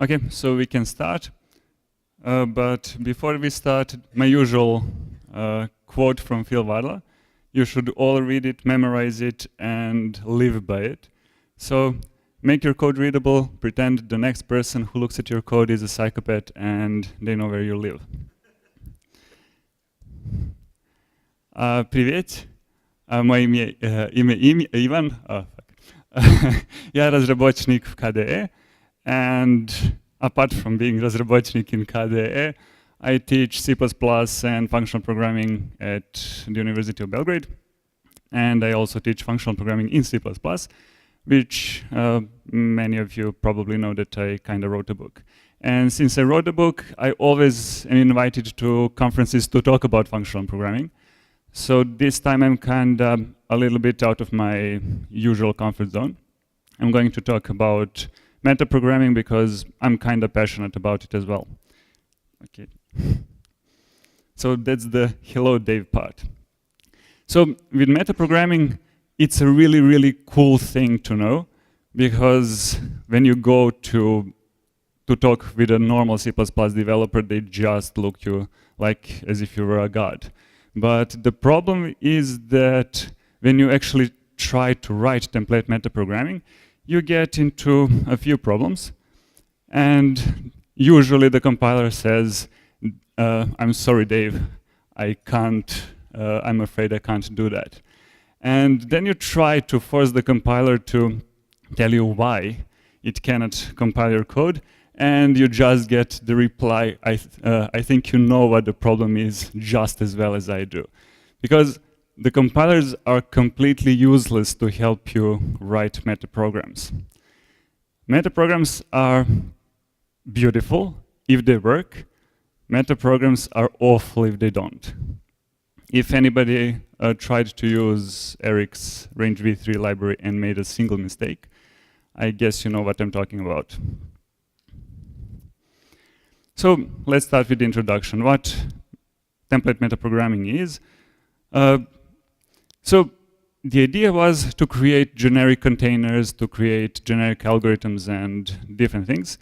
Okay, so we can start. But before we start, my usual quote from Phil Wadler. You should all read it, memorize it, and live by it. So make your code readable, pretend the next person who looks at your code is a psychopath and they know where you live. Привет, moje ime je Ivan. Ja razrabočnik v KDE, and apart from being razrabočnik in KDE, I teach C++ and functional programming at the University of Belgrade, and I also teach functional programming in C++, which many of you probably know that I kind of wrote a book. And since I wrote the book, I always am invited to conferences to talk about functional programming. So this time I'm kind of a little bit out of my usual comfort zone. I'm going to talk about metaprogramming because I'm kind of passionate about it as well. Okay. So that's the hello Dave part. So with metaprogramming, it's a really, really cool thing to know, because when you go to talk with a normal C++ developer, they just look at you like as if you were a god. But the problem is that when you actually try to write template metaprogramming, you get into a few problems. And usually the compiler says, I'm sorry, Dave, I can't, I'm afraid I can't do that. And then you try to force the compiler to tell you why it cannot compile your code, and you just get the reply, I think you know what the problem is just as well as I do. Because the compilers are completely useless to help you write metaprograms. Metaprograms are beautiful if they work. Metaprograms are awful if they don't. If anybody tried to use Eric's range v3 library and made a single mistake, I guess you know what I'm talking about. So let's start with the introduction. What template metaprogramming is. So the idea was to create generic containers, to create generic algorithms and different things.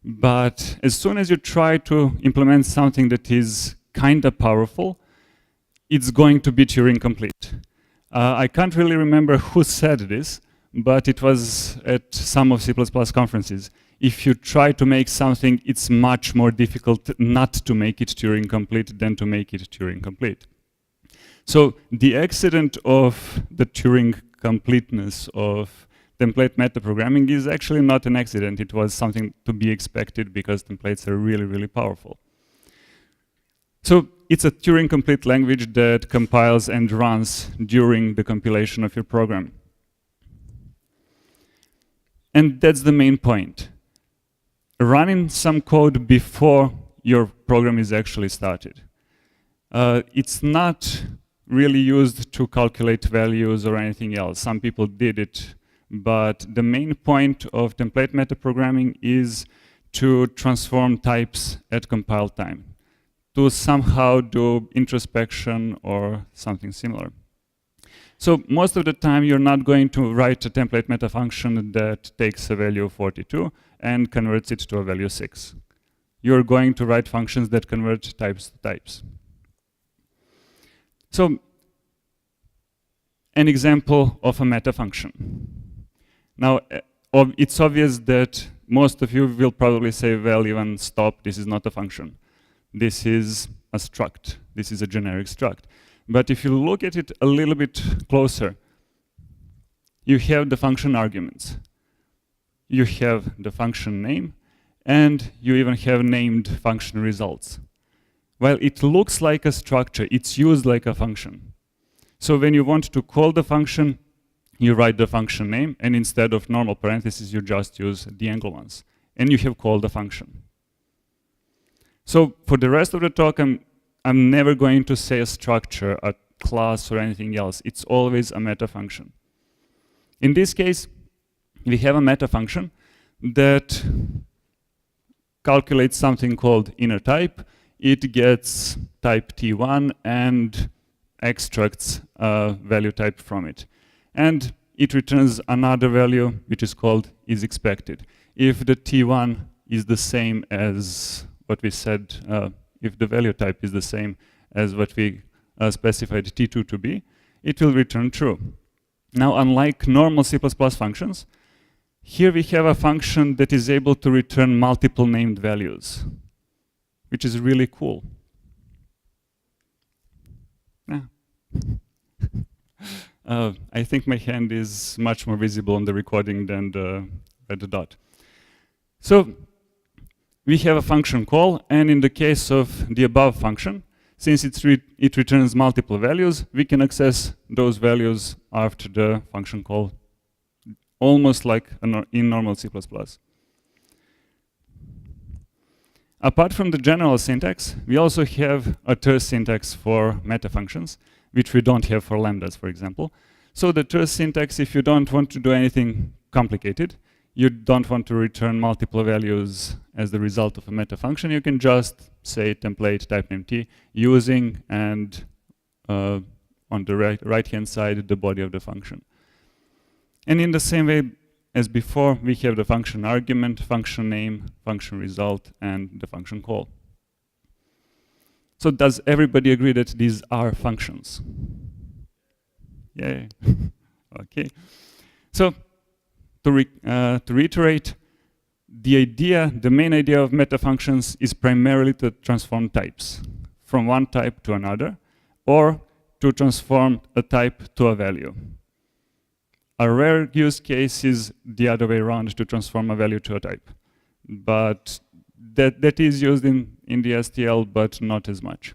But as soon as you try to implement something that is kind of powerful, it's going to be Turing complete. I can't really remember who said this, but it was at some of C++ conferences. If you try to make something, it's much more difficult not to make it Turing complete than to make it Turing complete. So the accident of the Turing completeness of template metaprogramming is actually not an accident. It was something to be expected because templates are really, really powerful. So it's a Turing complete language that compiles and runs during the compilation of your program. And that's the main point. Running some code before your program is actually started. It's not really used to calculate values or anything else. Some people did it, but the main point of template metaprogramming is to transform types at compile time, to somehow do introspection or something similar. So most of the time you're not going to write a template meta function that takes a value of 42 and converts it to a value 6. You're going to write functions that convert types to types. So an example of a meta function. Now it's obvious that most of you will probably say, well, Ivan, stop, this is not a function. This is a struct. This is a generic struct. But if you look at it a little bit closer, you have the function arguments. You have the function name, and you even have named function results. While it looks like a structure, it's used like a function. So when you want to call the function, you write the function name, and instead of normal parentheses, you just use the angle ones. And you have called the function. So for the rest of the talk, I'm never going to say a structure, a class, or anything else. It's always a meta function. In this case, we have a meta function that calculates something called inner type. It gets type T1 and extracts a value type from it. And it returns another value which is called is expected. If the T1 is the same as what we said, if the value type is the same as what we specified t2 to be, it will return true. Now, unlike normal C++ functions, here we have a function that is able to return multiple named values, which is really cool. Yeah. I think my hand is much more visible on the recording than the red dot. So we have a function call, and in the case of the above function, since it returns multiple values, we can access those values after the function call, almost like in normal C++. Apart from the general syntax, we also have a terse syntax for meta functions, which we don't have for lambdas, for example. So the terse syntax, if you don't want to do anything complicated, you don't want to return multiple values as the result of a meta function, you can just say template type name t using and on the right-hand side the body of the function. And in the same way as before, we have the function argument, function name, function result, and the function call. So does everybody agree that these are functions? Yay. Okay. So to reiterate, the main idea of meta functions is primarily to transform types from one type to another, or to transform a type to a value. A rare use case is the other way around, to transform a value to a type. But that is used in the STL, but not as much.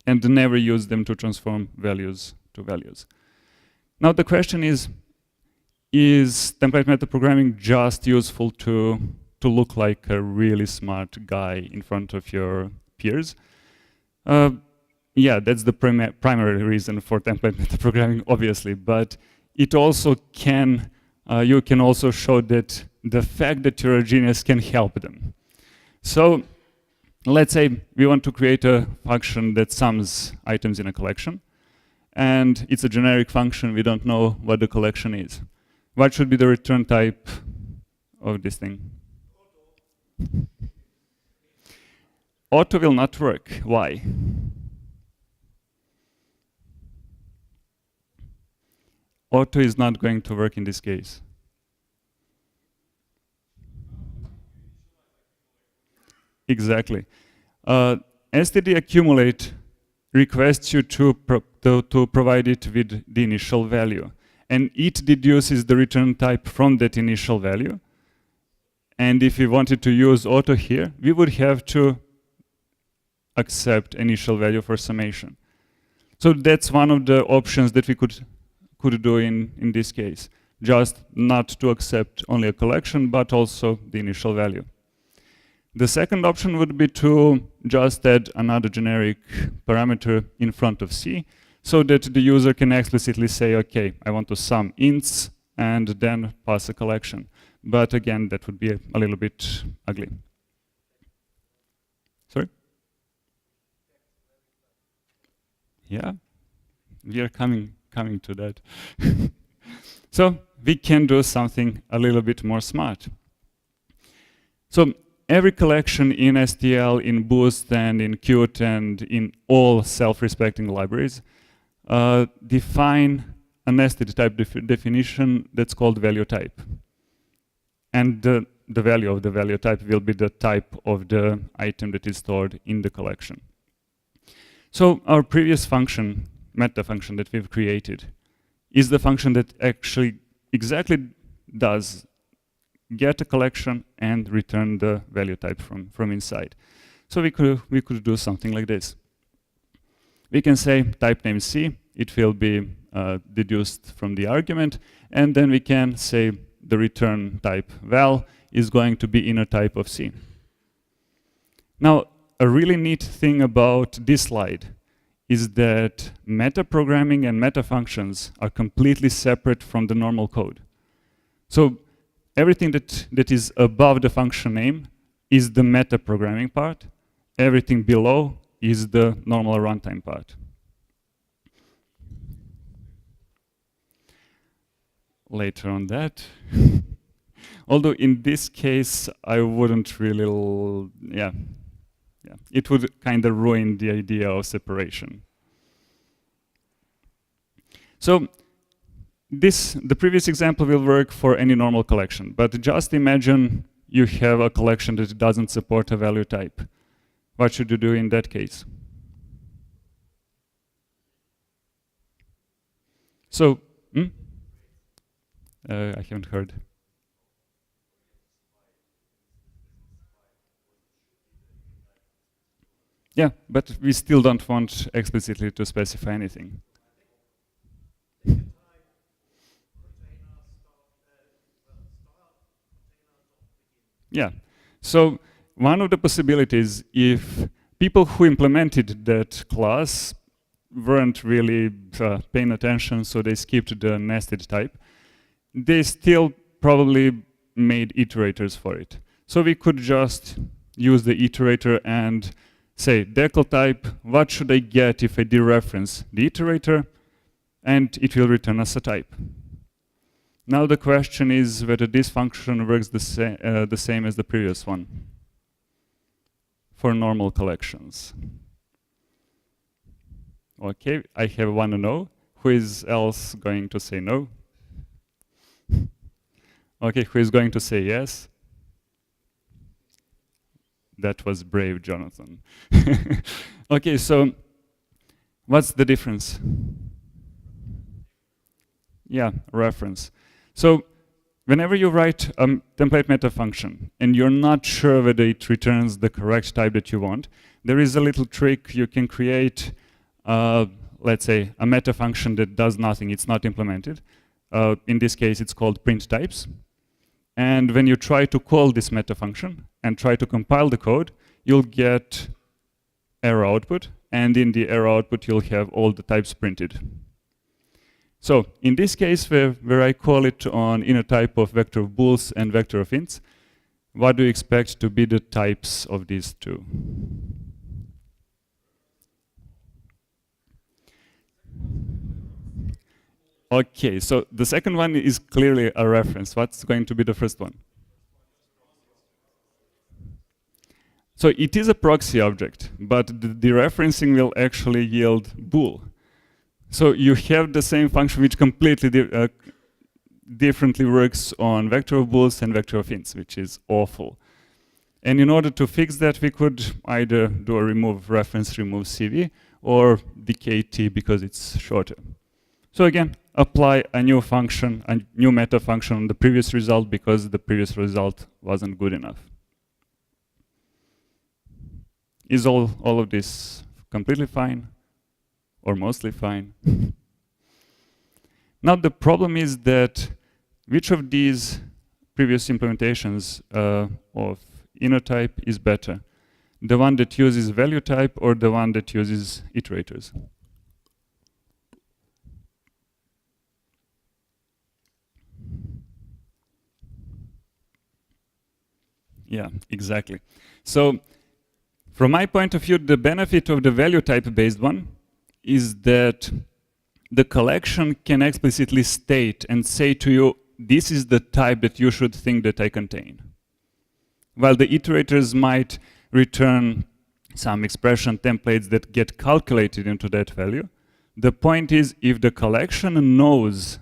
And never use them to transform values to values. Now the question is template metaprogramming just useful to look like a really smart guy in front of your peers? Yeah, that's the primary reason for template metaprogramming, obviously, but it also can, you can also show that the fact that you're a genius can help them. So let's say we want to create a function that sums items in a collection, and it's a generic function, we don't know what the collection is. What should be the return type of this thing? Auto will not work. Why? Auto is not going to work in this case. Exactly. std accumulate requests you to provide it with the initial value. And it deduces the return type from that initial value. And if we wanted to use auto here, we would have to accept initial value for summation. So that's one of the options that we could do in this case. Just not to accept only a collection, but also the initial value. The second option would be to just add another generic parameter in front of C, so that the user can explicitly say, okay, I want to sum ints and then pass a collection. But again, that would be a little bit ugly. Sorry? Yeah, we are coming to that. So we can do something a little bit more smart. So every collection in STL, in Boost, and in Qt, and in all self-respecting libraries define a nested type definition that's called value type. And the value of the value type will be the type of the item that is stored in the collection. So our previous function, meta function that we've created, is the function that actually exactly does get a collection and return the value type from inside. So we could do something like this. We can say type name C, it will be deduced from the argument, and then we can say the return type val is going to be inner type of C. Now, a really neat thing about this slide is that metaprogramming and meta functions are completely separate from the normal code. So everything that is above the function name is the metaprogramming part. Everything below is the normal runtime part. Later on that. Although in this case, I wouldn't really, it would kind of ruin the idea of separation. So the previous example will work for any normal collection, but just imagine you have a collection that doesn't support a value type. What should you do in that case? So, I haven't heard. Yeah, but we still don't want explicitly to specify anything. Yeah, so one of the possibilities, if people who implemented that class weren't really paying attention, so they skipped the nested type, they still probably made iterators for it. So we could just use the iterator and say, decal type, what should I get if I dereference the iterator? And it will return us a type. Now the question is whether this function works the same as the previous one for normal collections. Okay, I have one no. Who is else going to say no? Okay, who is going to say yes? That was brave, Jonathan. Okay, so what's the difference? Yeah, reference. So whenever you write a template meta function and you're not sure whether it returns the correct type that you want, there is a little trick. You can create, let's say, a meta function that does nothing. It's not implemented. In this case, it's called print types. And when you try to call this meta function and try to compile the code, you'll get error output. And in the error output, you'll have all the types printed. So in this case, where I call it on inner type of vector of bools and vector of ints, what do you expect to be the types of these two? Okay, so the second one is clearly a reference. What's going to be the first one? So it is a proxy object, but the dereferencing will actually yield bool. So you have the same function which completely differently works on vector of bools and vector of ints, which is awful. And in order to fix that, we could either do a remove reference, remove CV, or decay T because it's shorter. So again, apply a new function, a new meta function on the previous result because the previous result wasn't good enough. Is all of this completely fine? Or mostly fine? Now the problem is that which of these previous implementations of inner type is better? The one that uses value type or the one that uses iterators? Yeah, exactly. So from my point of view, the benefit of the value type based one is that the collection can explicitly state and say to you, this is the type that you should think that I contain. While the iterators might return some expression templates that get calculated into that value, the point is if the collection knows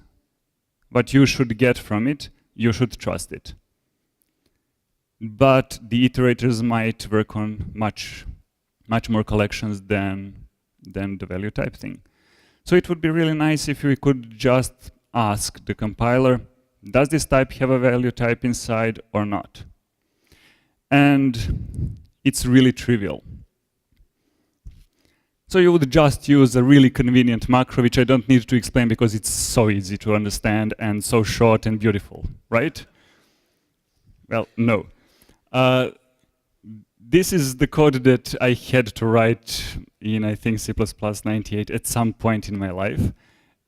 what you should get from it, you should trust it. But the iterators might work on much more collections than the value type thing. So it would be really nice if we could just ask the compiler, does this type have a value type inside or not? And it's really trivial. So you would just use a really convenient macro, which I don't need to explain because it's so easy to understand and so short and beautiful, right? Well, no. This is the code that I had to write in, I think, C++ 98 at some point in my life.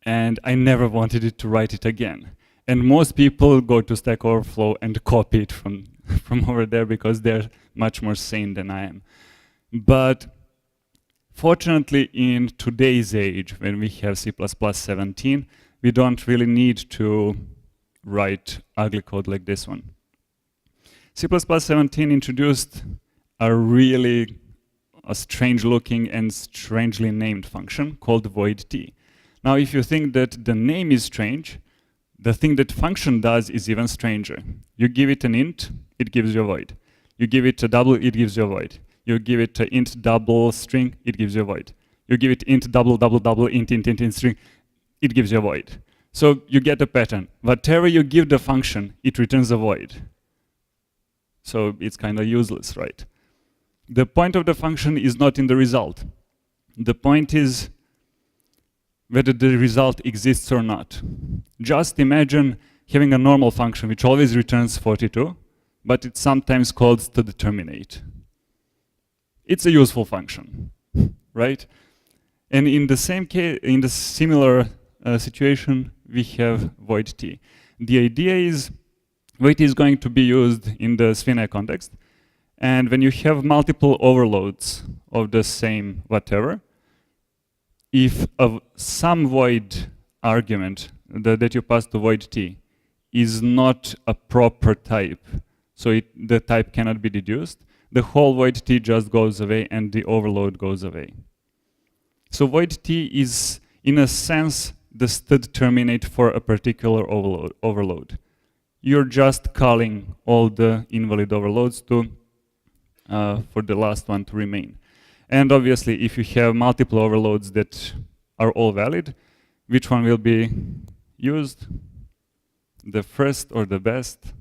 And I never wanted it to write it again. And most people go to Stack Overflow and copy it from over there because they're much more sane than I am. But fortunately, in today's age, when we have C++ 17, we don't really need to write ugly code like this one. C++17 introduced a strange looking and strangely named function called voidt. Now, if you think that the name is strange, the thing that function does is even stranger. You give it an int, it gives you a void. You give it a double, it gives you a void. You give it an int double string, it gives you a void. You give it int double double double int string, it gives you a void. So you get a pattern. Whatever you give the function, it returns a void. So it's kind of useless, right? The point of the function is not in the result. The point is whether the result exists or not. Just imagine having a normal function which always returns 42, but it's sometimes called to determinate. It's a useful function, right? And in the same case, in the similar situation, we have voidt. The idea is voidt is going to be used in the SVNA context, and when you have multiple overloads of the same whatever, if some void argument that you pass to voidt is not a proper type, so the type cannot be deduced, the whole voidt just goes away and the overload goes away. So voidt is, in a sense, the std terminate for a particular overload. You're just calling all the invalid overloads to for the last one to remain. And obviously, if you have multiple overloads that are all valid, which one will be used? The first or the best?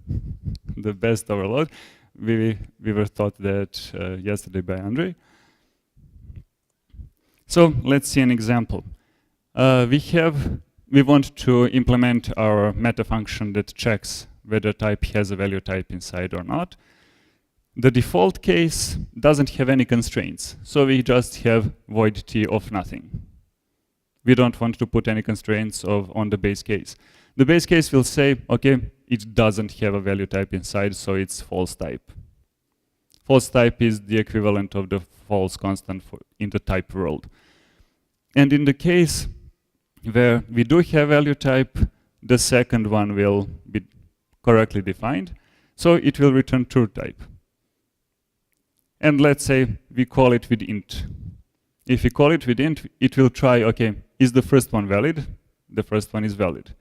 The best overload. We were taught that yesterday by Andre. So let's see an example. We want to implement our meta function that checks whether type has a value type inside or not. The default case doesn't have any constraints, so we just have voidt of nothing. We don't want to put any constraints on the base case. The base case will say, okay, it doesn't have a value type inside, so it's false type. False type is the equivalent of the false constant in the type world. And in the case where we do have value type, the second one will be correctly defined, so it will return true type. And let's say we call it with int. If we call it with int, it will try, okay, is the first one valid? The first one is valid.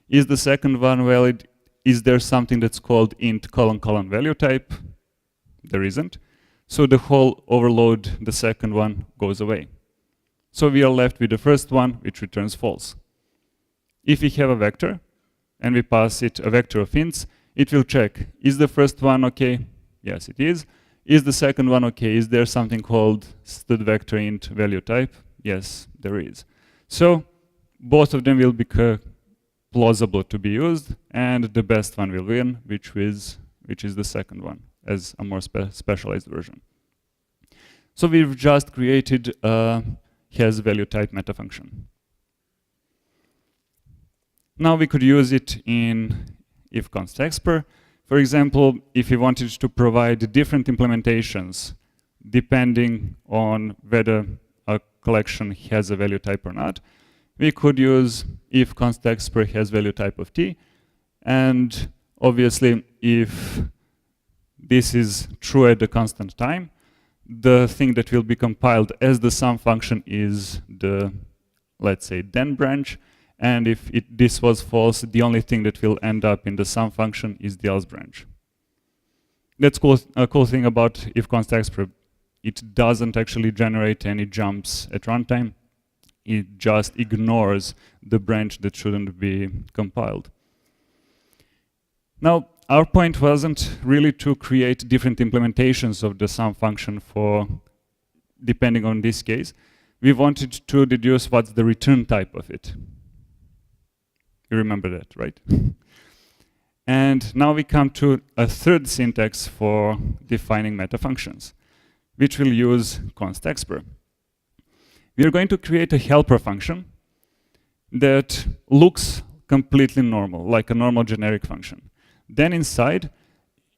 Is the second one valid? Is there something that's called int : value type? There isn't. So the whole overload, the second one, goes away. So we are left with the first one, which returns false. If we have a vector, and we pass it a vector of ints, it will check, is the first one okay? Yes, it is. Is the second one okay? Is there something called std vector int value type? Yes, there is. So both of them will be plausible to be used, and the best one will win, which is the second one, as a more specialized version. So we've just created a has value type meta function. Now we could use it in IfContExper. For example, if we wanted to provide different implementations depending on whether a collection has a value type or not, we could use IfContExper has value type of t, and obviously if this is true at the constant time, the thing that will be compiled as the sum function is the, let's say, then branch, and if this was false, the only thing that will end up in the sum function is the else branch. That's cool. A cool thing about IfContExper, it doesn't actually generate any jumps at runtime. It just ignores the branch that shouldn't be compiled. Now, our point wasn't really to create different implementations of the sum function for, depending on this case. We wanted to deduce what's the return type of it. You remember that, right? And now we come to a third syntax for defining meta functions, which will use constexper. We are going to create a helper function that looks completely normal, like a normal generic function. Then inside,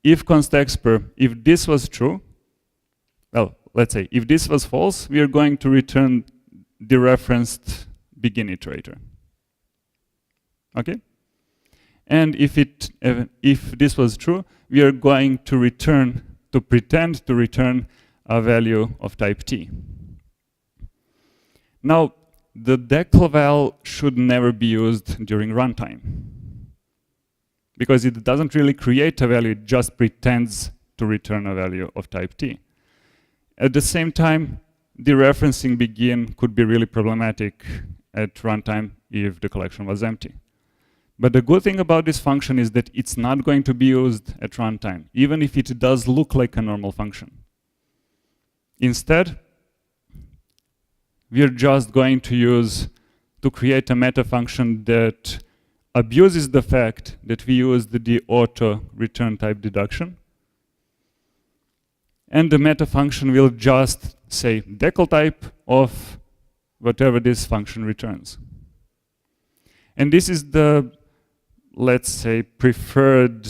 if constexper, if this was true, well, let's say if this was false, we are going to return the referenced begin iterator. Okay? And if this was true, we are going to pretend to return a value of type t. Now, the declval should never be used during runtime, because it doesn't really create a value, it just pretends to return a value of type t. At the same time, dereferencing begin could be really problematic at runtime if the collection was empty. But the good thing about this function is that it's not going to be used at runtime, even if it does look like a normal function. Instead, we're just going to create a meta function that abuses the fact that we used the auto return type deduction. And the meta function will just say decl type of whatever this function returns. And this is the, let's say, preferred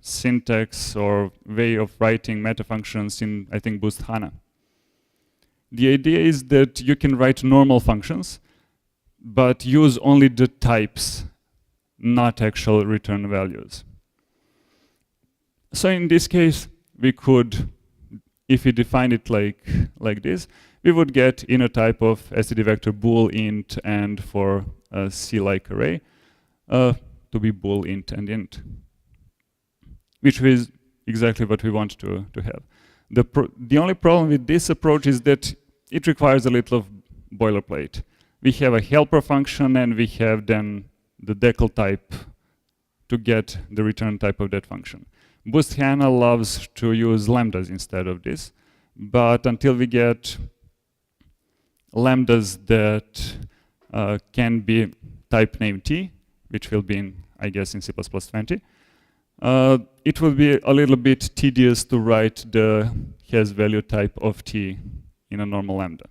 syntax or way of writing meta functions in, I think, Boost HANA. The idea is that you can write normal functions, but use only the types, not actual return values. So in this case, we could, if we define it like this, we would get inner type of std vector bool int and for a C-like array to be bool int and int, which is exactly what we want to have. The only problem with this approach is that it requires a little of boilerplate. We have a helper function and we have then the decl type to get the return type of that function. Boost HANA loves to use lambdas instead of this, but until we get lambdas that can be type name t, which will be in, I guess, in C++20, it will be a little bit tedious to write the has value type of t in a normal lambda.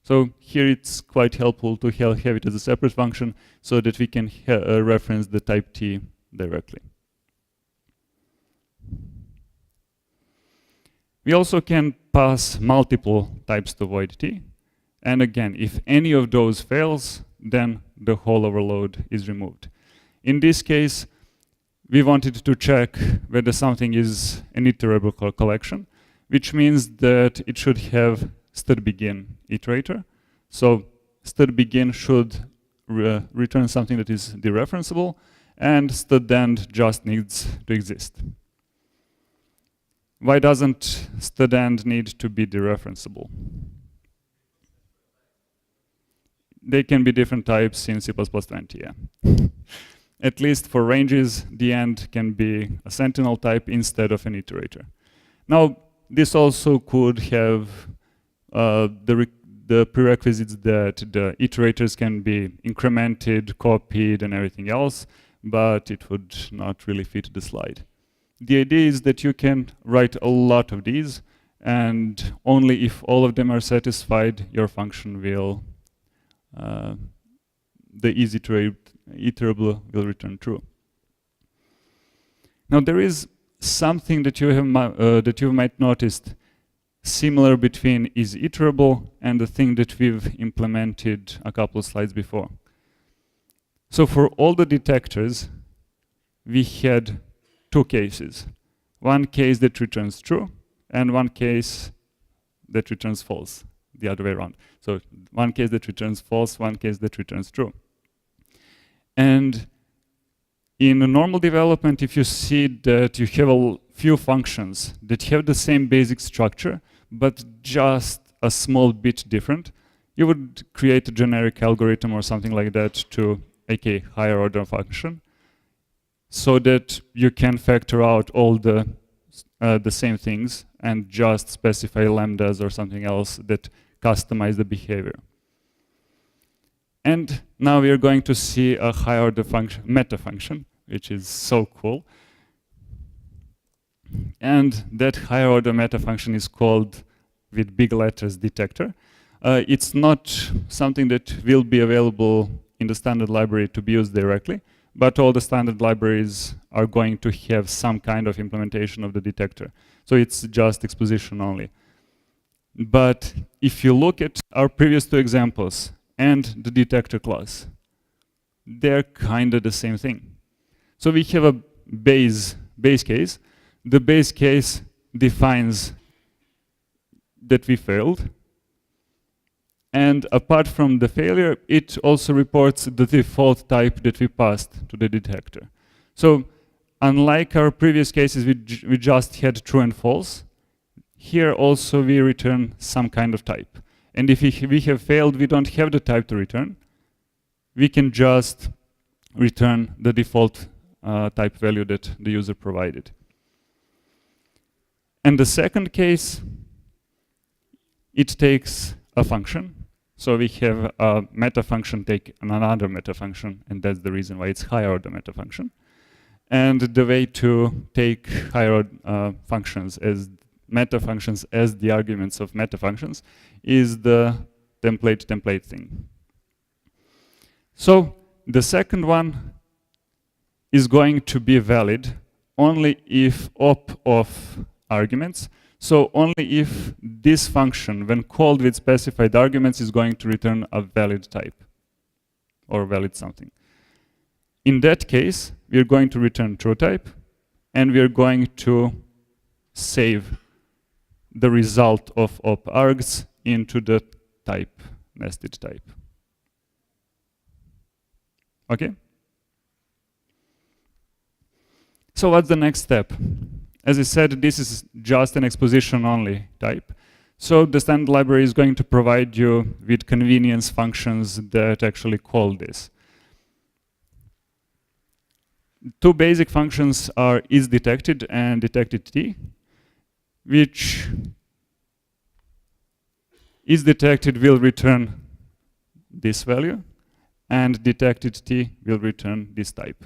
So here it's quite helpful to have it as a separate function so that we can reference the type t directly. We also can pass multiple types to voidt. And again, if any of those fails, then the whole overload is removed. In this case, we wanted to check whether something is an iterable collection, which means that it should have std_begin iterator. So std_begin should return something that is dereferenceable, and std_end just needs to exist. Why doesn't std_end need to be dereferenceable? They can be different types in C++20, yeah. At least for ranges, the end can be a sentinel type instead of an iterator. Now, this also could have the prerequisites that the iterators can be incremented, copied, and everything else, but it would not really fit the slide. The idea is that you can write a lot of these, and only if all of them are satisfied, your function will, the easy iterable will return true. Now there is something that you might noticed similar between is iterable and the thing that we've implemented a couple of slides before. So for all the detectors, we had two cases. One case that returns true and one case that returns false, the other way around. So one case that returns false, one case that returns true. And in a normal development, if you see that you have a few functions that have the same basic structure, but just a small bit different, you would create a generic algorithm or something like that to aka higher order function, so that you can factor out all the same things and just specify lambdas or something else that customize the behavior. And now we are going to see a higher order function, meta function, which is so cool. And that higher order meta function is called, with big letters, Detector. It's not something that will be available in the standard library to be used directly, but all the standard libraries are going to have some kind of implementation of the detector. So it's just exposition only. But if you look at our previous two examples and the detector class, they're kind of the same thing. So we have a base case. The base case defines that we failed. And apart from the failure, it also reports the default type that we passed to the detector. So unlike our previous cases, we just had true and false. Here also we return some kind of type. And if we have failed, we don't have the type to return. We can just return the default type value that the user provided. And the second case, it takes a function. So we have a meta function take another meta function, and that's the reason why it's higher order meta function. And the way to take higher order functions as meta functions as the arguments of meta functions is the template thing. So the second one is going to be valid only if op of arguments. So only if this function, when called with specified arguments, is going to return a valid type or valid something. In that case, we're going to return true type, and we're going to save the result of op args into the type, nested type. Okay? So what's the next step? As I said, this is just an exposition only type. So the standard library is going to provide you with convenience functions that actually call this. Two basic functions are isDetected and detected_t, which isDetected will return this value, and detected_t will return this type.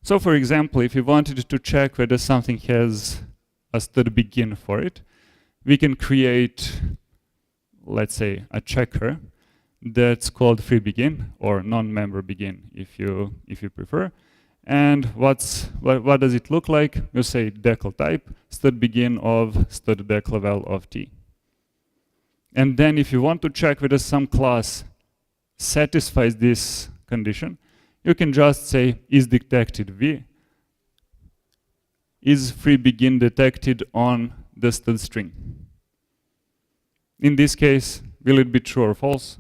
So for example, if you wanted to check whether something has a stud begin for it, we can create, let's say, a checker that's called freeBegin or non-member begin if you prefer. And what does it look like? You say decal type, stud begin of stud declavel of t. And then if you want to check whether some class satisfies this condition, you can just say isDetected v is freeBegin detected on the stud string. In this case, will it be true or false?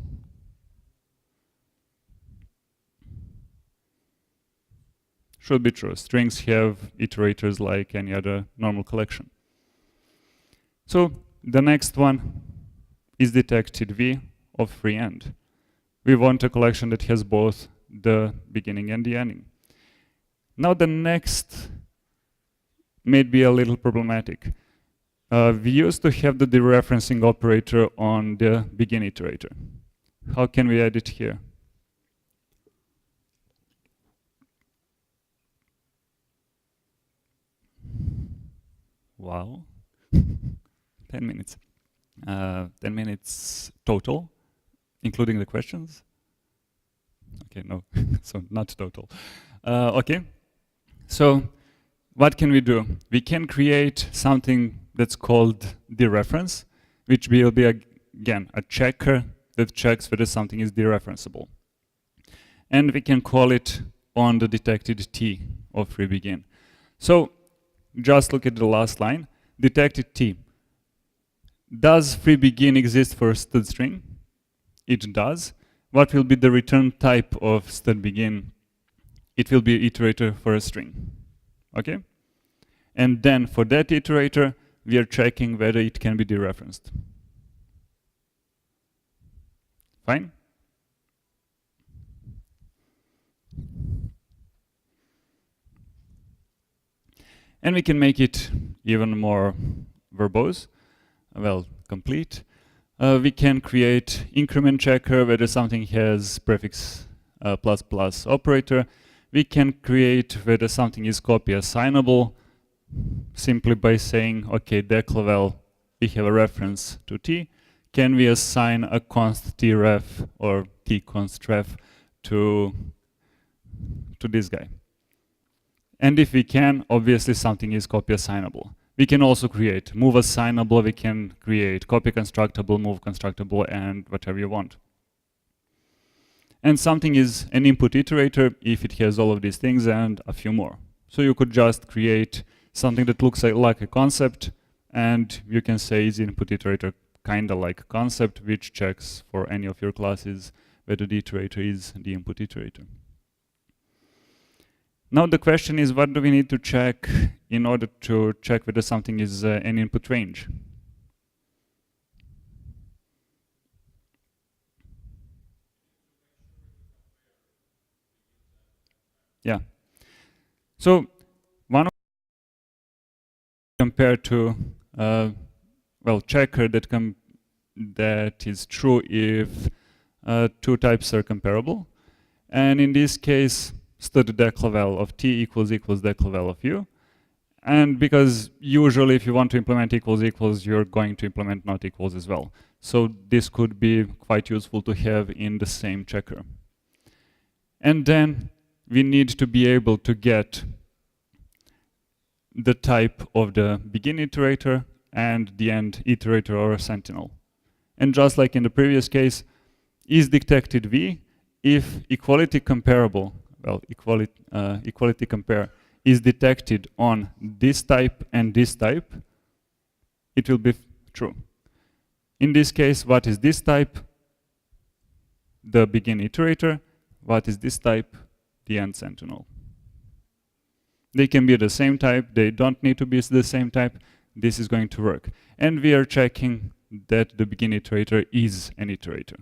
Should be true. Strings have iterators like any other normal collection. So the next one is isDetected v of free end. We want a collection that has both the beginning and the ending. Now the next may be a little problematic. We used to have the dereferencing operator on the begin iterator. How can we add it here? Wow. 10 minutes. 10 minutes total, including the questions. Okay, no, so not total. Okay, so what can we do? We can create something that's called dereference, which will be, again, a checker that checks whether something is dereferenceable. And we can call it on the detected_t of freeBegin. So just look at the last line, detected_t. Does freeBegin exist for a stud string? It does. What will be the return type of std_begin? It will be iterator for a string. Okay? And then for that iterator, we are checking whether it can be dereferenced. Fine? And we can make it even more verbose, well, complete. We can create increment checker whether something has prefix ++ operator. We can create whether something is copy assignable simply by saying, okay, declavel, we have a reference to t. Can we assign a const tref or t const ref to this guy? And if we can, obviously something is copy assignable. we can also create move assignable, we can create copy constructible, move constructible, and whatever you want. And something is an input iterator if it has all of these things and a few more. So you could just create something that looks like a concept, and you can say is input iterator kind of like a concept, which checks for any of your classes whether the iterator is the input iterator. Now the question is, what do we need to check in order to check whether something is an input range? Yeah. So one of compared to well, checker that is true if two types are comparable, and in this case, the declavel of t equals declavel of u. And because usually if you want to implement equals, you're going to implement not equals as well. So this could be quite useful to have in the same checker. And then we need to be able to get the type of the begin iterator and the end iterator or sentinel. And just like in the previous case, is detected v if equality comparable, well, equality compare is detected on this type and this type, it will be true. In this case, what is this type? The begin iterator. What is this type? The end sentinel. They can be the same type. They don't need to be the same type. This is going to work. And we are checking that the begin iterator is an iterator.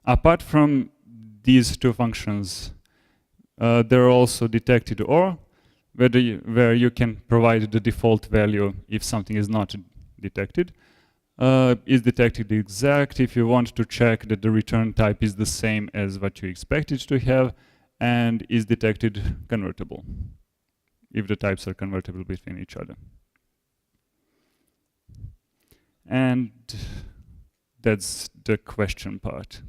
Apart from these two functions, there are also detected or, where you can provide the default value if something is not detected. Is detected exact if you want to check that the return type is the same as what you expect it to have, and is detected convertible if the types are convertible between each other. And that's the question part.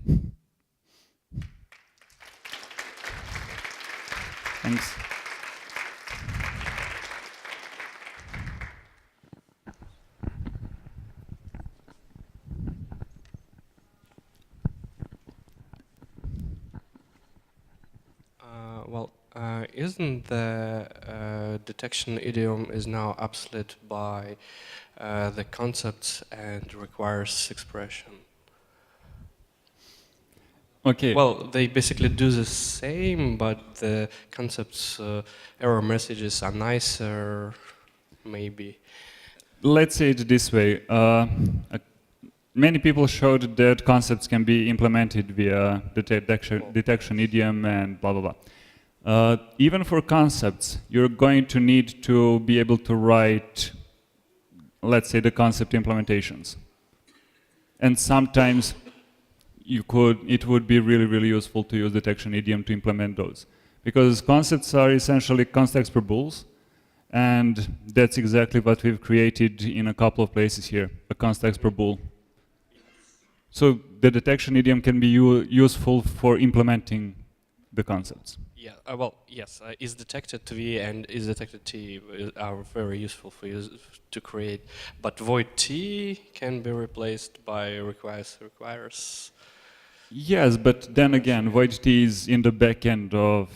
Thanks. Isn't the detection idiom is now obsolete by the concepts and requires expression? Okay. Well, they basically do the same, but the concepts error messages are nicer, maybe. Let's say it this way. Many people showed that concepts can be implemented via the detection idiom and blah, blah, blah. Even for concepts, you're going to need to be able to write, let's say, the concept implementations. And sometimes it would be really, really useful to use detection idiom to implement those. Because concepts are essentially ContExper bools, and that's exactly what we've created in a couple of places here, a ContExper bool. So the detection idiom can be useful for implementing the concepts. Yeah, well, yes, is detected v and is detected t are very useful for you to create, but voidt can be replaced by requires. Yes, but then again, voidt is in the back end of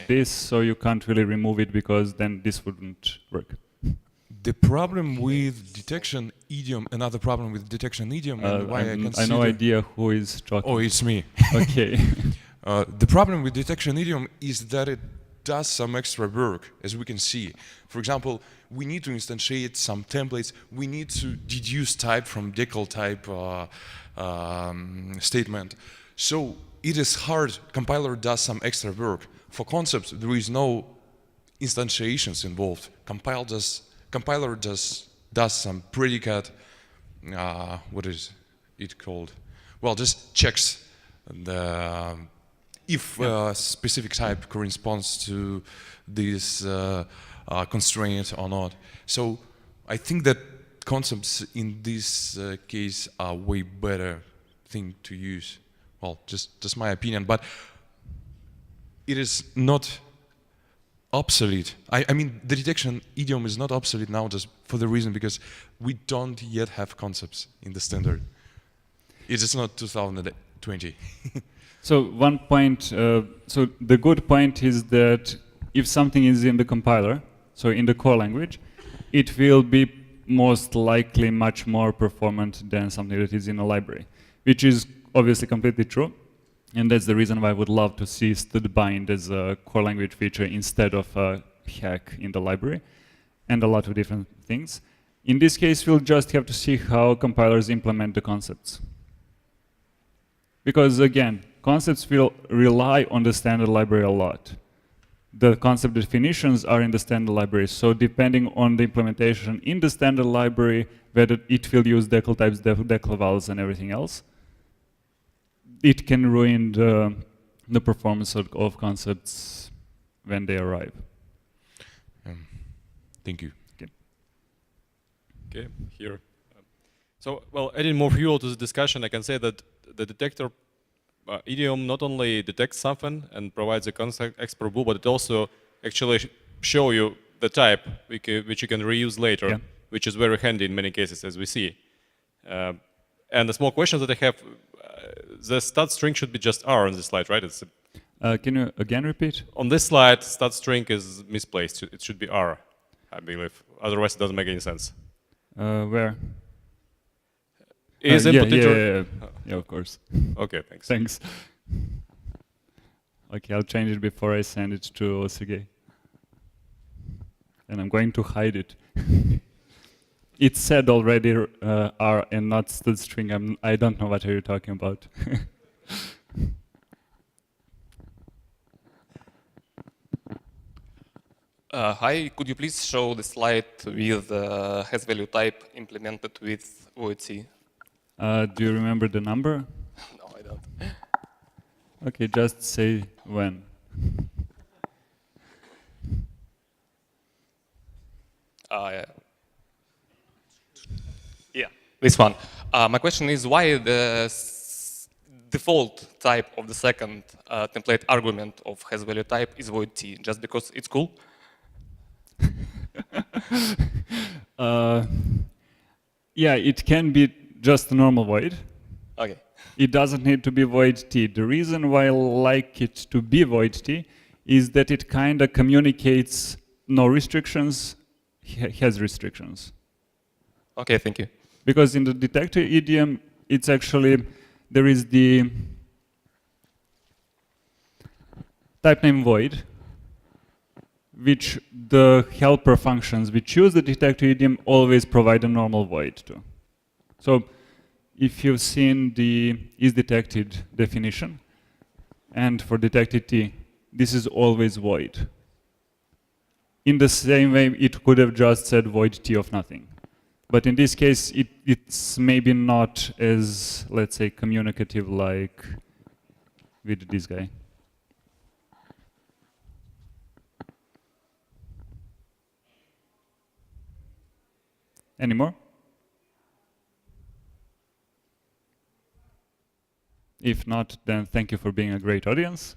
this, so you can't really remove it because then this wouldn't work. The problem with detection idiom, another problem with detection idiom, and why I consider... I have no idea who is talking. Oh, it's me. Okay. The problem with detection idiom is that it does some extra work, as we can see. For example, we need to instantiate some templates. We need to deduce type from decal type statement. So it is hard. Compiler does some extra work. For concepts, there is no instantiations involved. Compiler does some predicate, what is it called? Well, just checks the if a specific type corresponds to this constraint or not. So I think that concepts in this case are way better thing to use. Well, just my opinion, but it is not obsolete. I mean, the detection idiom is not obsolete now just for the reason because we don't yet have concepts in the standard. It is not 2020. So one point, so the good point is that if something is in the compiler, so in the core language, it will be most likely much more performant than something that is in a library, which is obviously completely true. And that's the reason why I would love to see std-bind as a core language feature instead of a hack in the library, and a lot of different things. In this case, we'll just have to see how compilers implement the concepts. Because again, concepts will rely on the standard library a lot. The concept definitions are in the standard library, so depending on the implementation in the standard library, whether it will use decal types, decal vowels, and everything else, it can ruin the performance of concepts when they arrive. Thank you. Okay, here. So, well, adding more fuel to the discussion, I can say that the detector idiom not only detects something and provides a ConTextExper bool, but it also actually show you the type which you can reuse later, which is very handy in many cases, as we see. And the small question that I have, the stat string should be just R on this slide, right? It's can you again repeat? on this slide, stat string is misplaced. It should be R, I believe. Otherwise, it doesn't make any sense. Where? Is input yeah, of course. Okay, thanks. Thanks. Okay, I'll change it before I send it to Sergey. And I'm going to hide it. It said already R and not stud string. I don't know what are you talking about. Hi, could you please show the slide with has value type implemented with voidt? Do you remember the number? No, I don't. Okay, just say when. Yeah, this one. My question is why the default type of the second template argument of has value type is voidt? Just because it's cool? Yeah, it can be just a normal void. Okay. It doesn't need to be voidt. The reason why I like it to be voidt is that it kind of communicates no restrictions, has restrictions. Okay, thank you. Because in the detector idiom, it's actually, there is the type name void, which the helper functions which use the detector idiom always provide a normal void to. So if you've seen the isDetected definition, and for detected T, this is always void. In the same way, it could have just said void T of nothing. But in this case, it's maybe not as, let's say, communicative like with this guy. Any more? If not, then thank you for being a great audience.